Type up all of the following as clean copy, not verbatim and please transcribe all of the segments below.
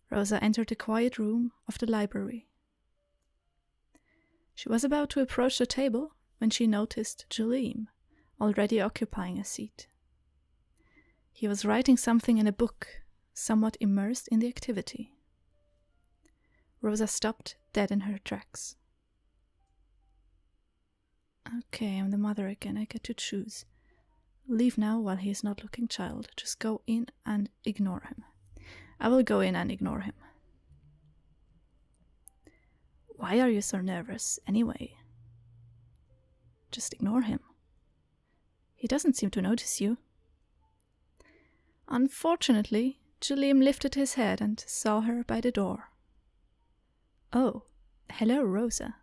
Rosa entered the quiet room of the library. She was about to approach the table when she noticed Julian, already occupying a seat. He was writing something in a book, somewhat immersed in the activity. Rosa stopped dead in her tracks. Okay, I'm the mother again, I get to choose. Leave now while he is not looking, child. Just go in and ignore him. I will go in and ignore him. Why are you so nervous, anyway? Just ignore him. He doesn't seem to notice you. Unfortunately, Julian lifted his head and saw her by the door. Oh, hello, Rosa.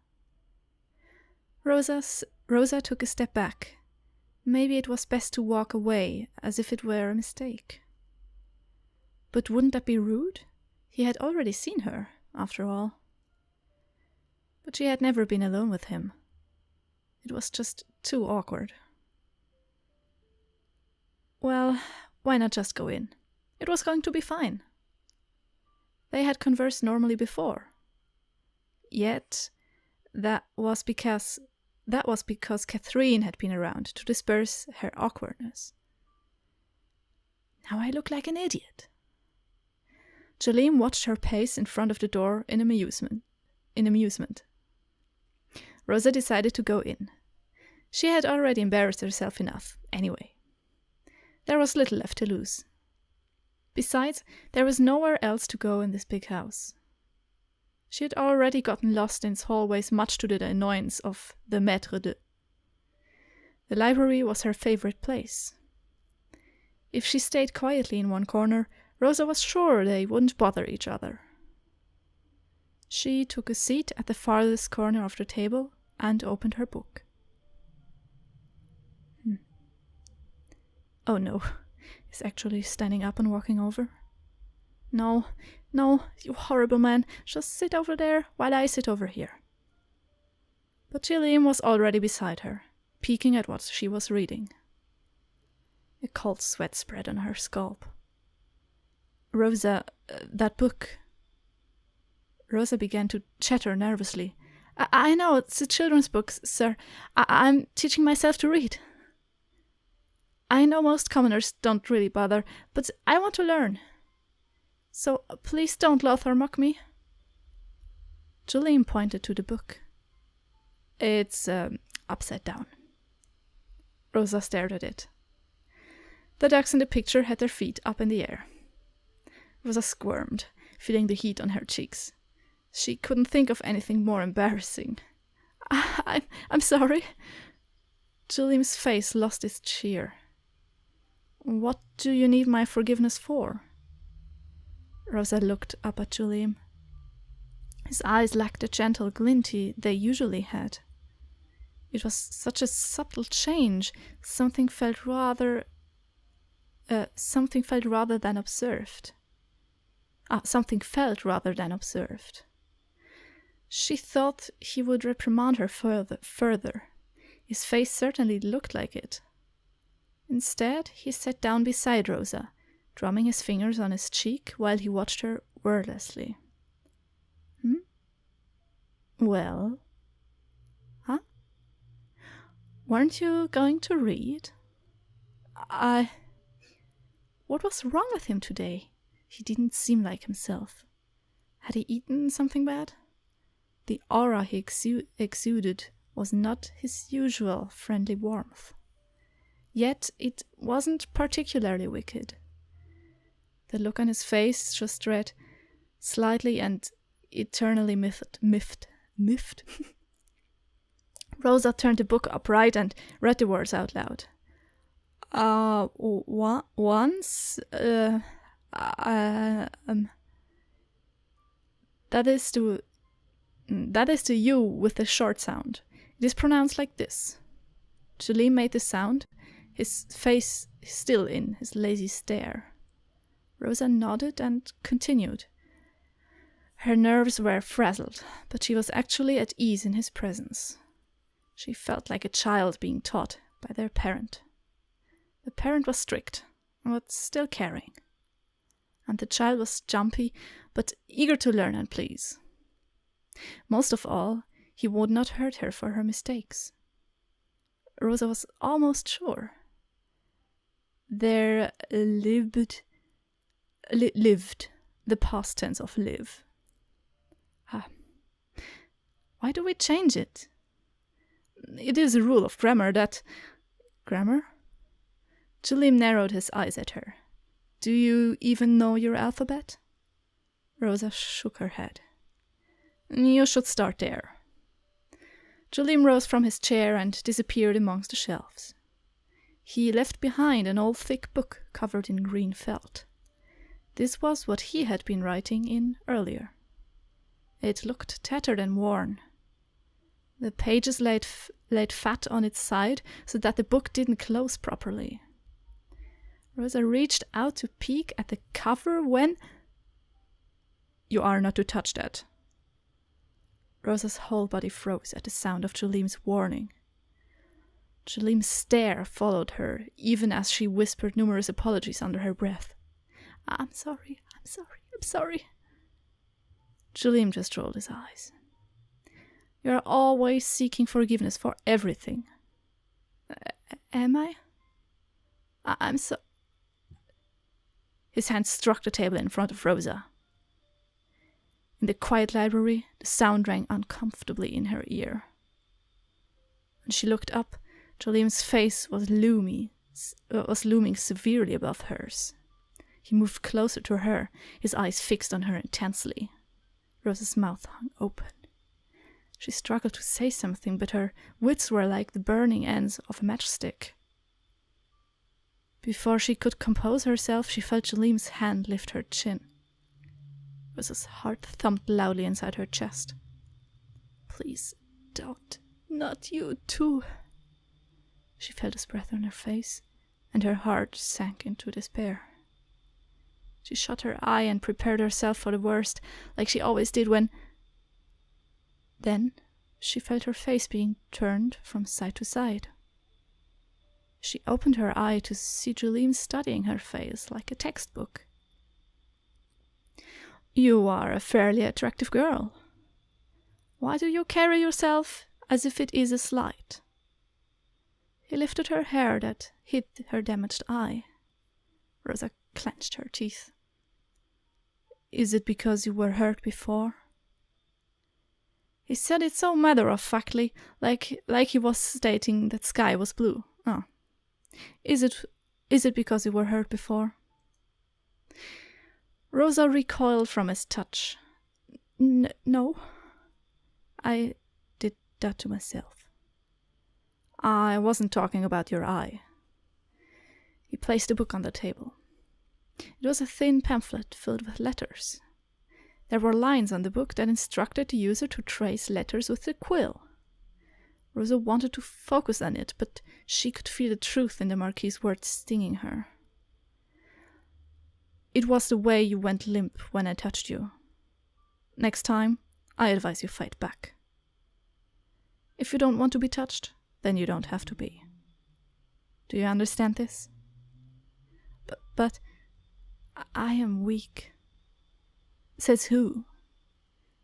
Rosa took a step back. Maybe it was best to walk away, as if it were a mistake. But wouldn't that be rude? He had already seen her, after all. But she had never been alone with him. It was just too awkward. Well, why not just go in? It was going to be fine. They had conversed normally before. Yet, that was because Catherine had been around to disperse her awkwardness. Now I look like an idiot. Jolene watched her pace in front of the door in amusement. Rosa decided to go in. She had already embarrassed herself enough, anyway. There was little left to lose. Besides, there was nowhere else to go in this big house. She had already gotten lost in its hallways, much to the annoyance of the maître de. The library was her favorite place. If she stayed quietly in one corner, Rosa was sure they wouldn't bother each other. She took a seat at the farthest corner of the table and opened her book. Oh no, he's actually standing up and walking over. No, you horrible man, just sit over there while I sit over here. But Gillian was already beside her, peeking at what she was reading. A cold sweat spread on her scalp. Rosa, that book. Rosa began to chatter nervously. I know, it's a children's book, sir. I'm teaching myself to read. I know most commoners don't really bother, but I want to learn. So please don't laugh or mock me. Julian pointed to the book. It's upside down. Rosa stared at it. The ducks in the picture had their feet up in the air. Rosa squirmed, feeling the heat on her cheeks. She couldn't think of anything more embarrassing. I'm sorry. Julian's face lost its cheer. What do you need my forgiveness for? Rosa looked up at Julian. His eyes lacked the gentle glint they usually had. It was such a subtle change. Something felt rather than observed. Something felt rather than observed. She thought he would reprimand her further. His face certainly looked like it. Instead, he sat down beside Rosa, drumming his fingers on his cheek while he watched her wordlessly. Well? Huh? Weren't you going to read? What was wrong with him today? He didn't seem like himself. Had he eaten something bad? The aura he exuded was not his usual friendly warmth. Yet it wasn't particularly wicked. The look on his face just read slightly and eternally miffed. Rosa turned the book upright and read the words out loud. Once, that is the U with the short sound. It is pronounced like this. Julian made the sound, his face still in his lazy stare. Rosa nodded and continued. Her nerves were frazzled, but she was actually at ease in his presence. She felt like a child being taught by their parent. The parent was strict, but still caring. and the child was jumpy but eager to learn and please. Most of all, he would not hurt her for her mistakes. Rosa was almost sure. There lived, the past tense of live. Why do we change it? It is a rule of grammar that... Grammar? Julim narrowed his eyes at her. Do you even know your alphabet? Rosa shook her head. You should start there. Julim rose from his chair and disappeared amongst the shelves. He left behind an old thick book covered in green felt. This was what he had been writing in earlier. It looked tattered and worn. The pages laid fat on its side so that the book didn't close properly. Rosa reached out to peek at the cover when... You are not to touch that. Rosa's whole body froze at the sound of Julim's warning. Julim's stare followed her, even as she whispered numerous apologies under her breath. I'm sorry. Julim just rolled his eyes. You are always seeking forgiveness for everything. Am I? I'm so... His hand struck the table in front of Rosa. In the quiet library, the sound rang uncomfortably in her ear. When she looked up, Jolim's face was looming severely above hers. He moved closer to her, his eyes fixed on her intensely. Rosa's mouth hung open. She struggled to say something, but her wits were like the burning ends of a matchstick. Before she could compose herself, she felt Jolim's hand lift her chin. Rosa's heart thumped loudly inside her chest. Please, don't. Not you, too. She felt his breath on her face, and her heart sank into despair. She shut her eye and prepared herself for the worst, like she always did when... Then she felt her face being turned from side to side. She opened her eye to see Julim studying her face like a textbook. You are a fairly attractive girl. Why do you carry yourself as if it is a slight? He lifted her hair that hid her damaged eye. Rosa clenched her teeth. Is it because you were hurt before? He said it so matter-of-factly, like he was stating that sky was blue. Oh. Is it because you were hurt before? Rosa recoiled from his touch. No. I did that to myself. I wasn't talking about your eye. He placed the book on the table. It was a thin pamphlet filled with letters. There were lines on the book that instructed the user to trace letters with a quill. Rosa wanted to focus on it, but she could feel the truth in the Marquis's words stinging her. It was the way you went limp when I touched you. Next time, I advise you fight back. If you don't want to be touched, then you don't have to be. Do you understand this? But I am weak. Says who?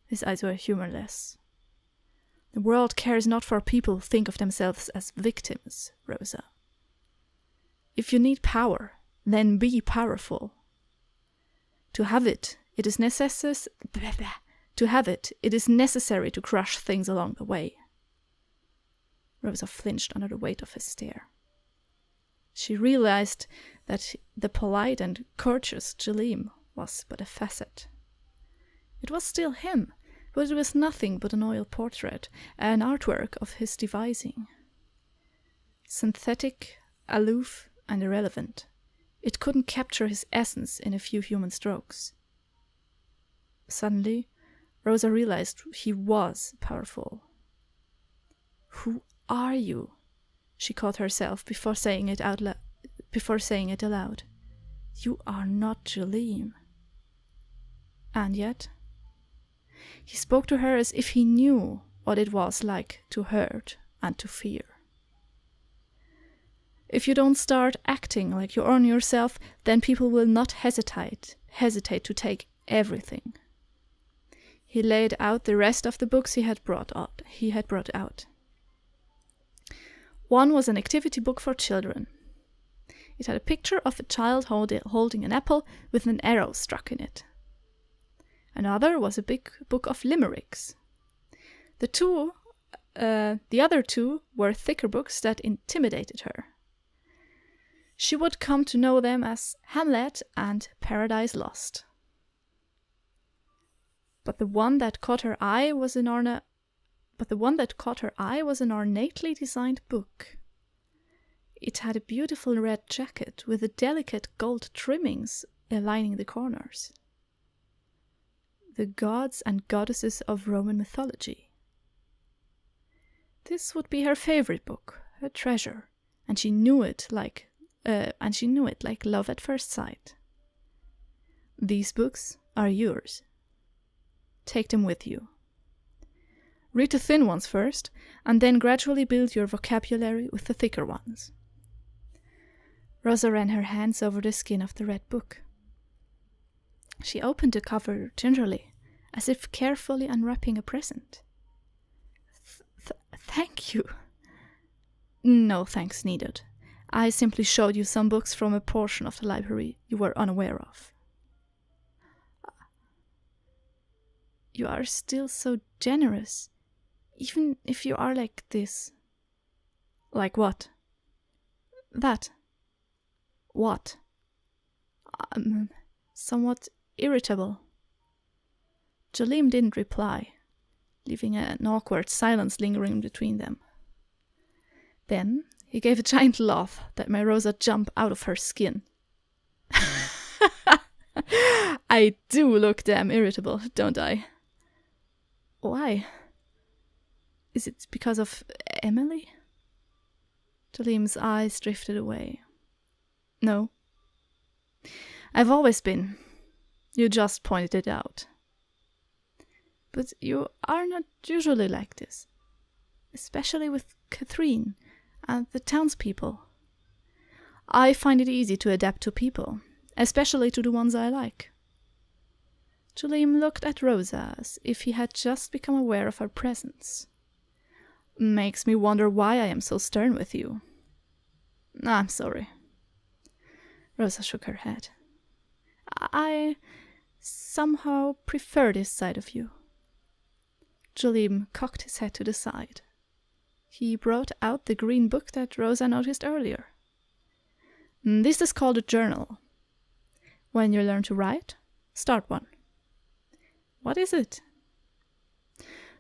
His eyes were humorless. The world cares not for people who think of themselves as victims, Rosa. If you need power, then be powerful. To have it, it is necessary to crush things along the way. Rosa flinched under the weight of his stare. She realized that the polite and courteous Julim was but a facet. It was still him, but it was nothing but an oil portrait, an artwork of his devising. Synthetic, aloof, and irrelevant, it couldn't capture his essence in a few human strokes. Suddenly, Rosa realized he was powerful. Who are you? She caught herself before saying it aloud. You are not Julim. And yet, he spoke to her as if he knew what it was like to hurt and to fear. If you don't start acting like you own yourself, then people will not hesitate to take everything. He laid out the rest of the books he had brought out. One was an activity book for children. It had a picture of a child holding an apple with an arrow stuck in it. Another was a big book of limericks. The other two were thicker books that intimidated her. She would come to know them as Hamlet and Paradise Lost. But the one that caught her eye was an ornately designed book. It had a beautiful red jacket with the delicate gold trimmings lining the corners. The gods and goddesses of Roman mythology. This would be her favorite book, her treasure, and she knew it like love at first sight. These books are yours. Take them with you. Read the thin ones first, and then gradually build your vocabulary with the thicker ones. Rosa ran her hands over the skin of the red book. She opened the cover gingerly, as if carefully unwrapping a present. Thank you. No thanks needed. I simply showed you some books from a portion of the library you were unaware of. You are still so generous, even if you are like this. Like what? That. What? Somewhat irritable. Jalim didn't reply, leaving an awkward silence lingering between them. Then he gave a giant laugh that made Rosa jump out of her skin. I do look damn irritable, don't I? Why? Is it because of Emily? Jalim's eyes drifted away. No. I've always been. You just pointed it out. But you are not usually like this. Especially with Catherine and the townspeople. I find it easy to adapt to people, especially to the ones I like. Jalim looked at Rosa as if he had just become aware of her presence. Makes me wonder why I am so stern with you. I'm sorry. Rosa shook her head. I somehow prefer this side of you. Jalim cocked his head to the side. He brought out the green book that Rosa noticed earlier. This is called a journal. When you learn to write, start one. What is it?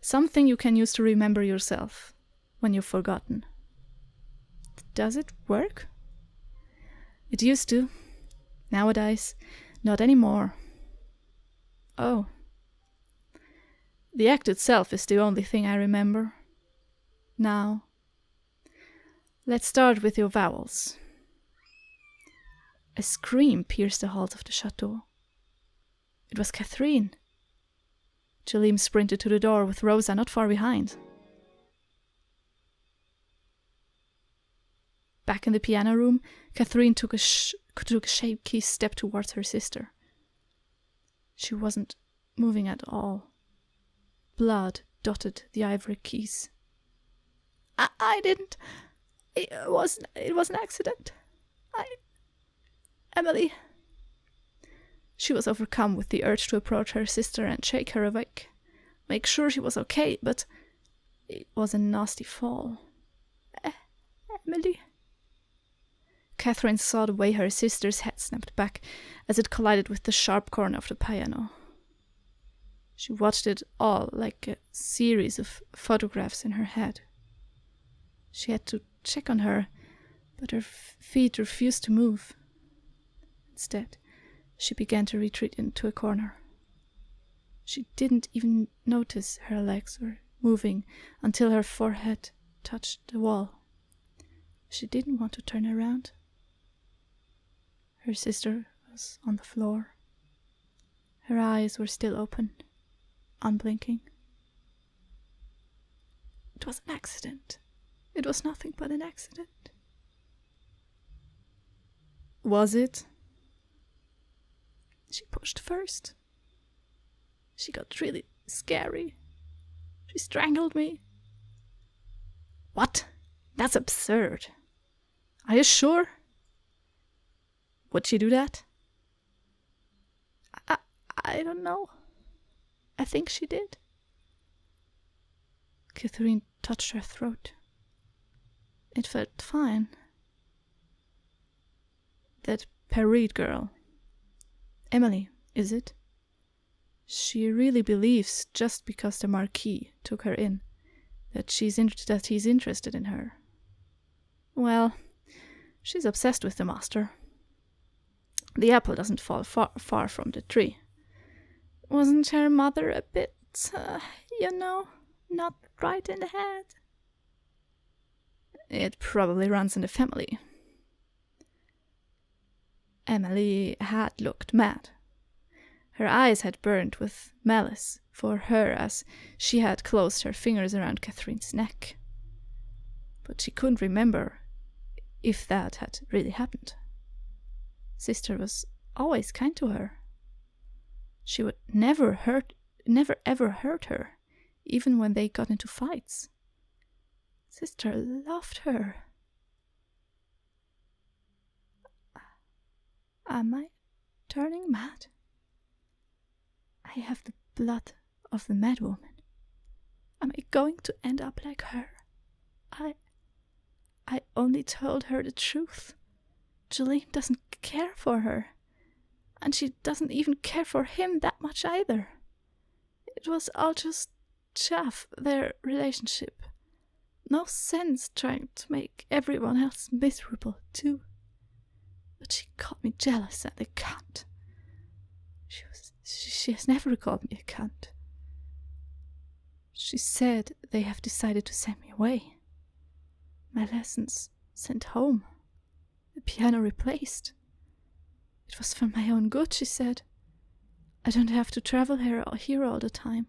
Something you can use to remember yourself when you've forgotten. Does it work? It used to. Nowadays, not anymore. Oh. The act itself is the only thing I remember. Now, let's start with your vowels. A scream pierced the halls of the chateau. It was Catherine. Jalim sprinted to the door with Rosa not far behind. Back in the piano room, Catherine took a shaky step towards her sister. She wasn't moving at all. Blood dotted the ivory keys. I didn't. It was an accident. Emily. She was overcome with the urge to approach her sister and shake her awake, make sure she was okay, but it was a nasty fall. Emily. Catherine saw the way her sister's head snapped back as it collided with the sharp corner of the piano. She watched it all like a series of photographs in her head. She had to check on her, but her feet refused to move. Instead, she began to retreat into a corner. She didn't even notice her legs were moving until her forehead touched the wall. She didn't want to turn around. Her sister was on the floor. Her eyes were still open, unblinking. It was an accident. It was nothing but an accident. Was it? She pushed first. She got really scary. She strangled me. What? That's absurd. Are you sure? Would she do that? I don't know. I think she did. Catherine touched her throat. It felt fine. That Perrite girl. Emily, is it? She really believes, just because the Marquis took her in, that he's interested in her. Well, she's obsessed with the master. The apple doesn't fall far from the tree. Wasn't her mother a bit, not right in the head? It probably runs in the family. Emily had looked mad. Her eyes had burned with malice for her as she had closed her fingers around Catherine's neck. But she couldn't remember if that had really happened. Sister was always kind to her. She would never ever hurt her, even when they got into fights. Sister loved her. Am I turning mad? I have the blood of the mad woman. Am I going to end up like her? I only told her the truth. Jolene doesn't care for her, and she doesn't even care for him that much either. It was all just chaff, their relationship. No sense trying to make everyone else miserable, too. But she called me jealous and a cunt. She has never called me a cunt. She said they have decided to send me away. My lessons sent home. The piano replaced. It was for my own good, she said. I don't have to travel here all the time.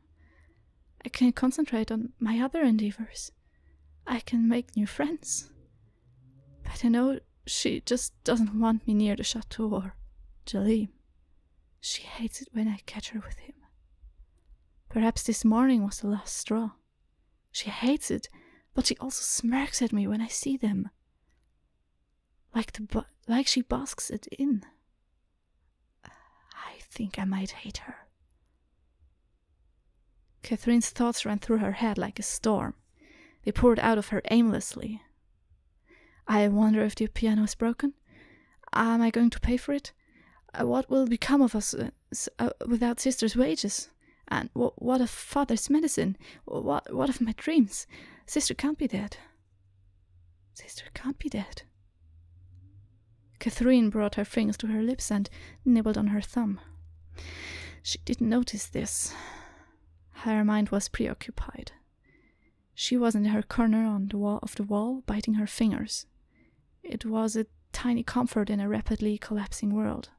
I can concentrate on my other endeavors. I can make new friends. But I know she just doesn't want me near the chateau or Jolene. She hates it when I catch her with him. Perhaps this morning was the last straw. She hates it, but she also smirks at me when I see them. Like she basks it in. I think I might hate her. Catherine's thoughts ran through her head like a storm. They poured out of her aimlessly. I wonder if the piano is broken. Am I going to pay for it? What will become of us without Sister's wages? And what of Father's medicine? What of my dreams? Sister can't be dead. Sister can't be dead. Catherine brought her fingers to her lips and nibbled on her thumb. She didn't notice this. Her mind was preoccupied. She was in her corner on the wall, biting her fingers. It was a tiny comfort in a rapidly collapsing world.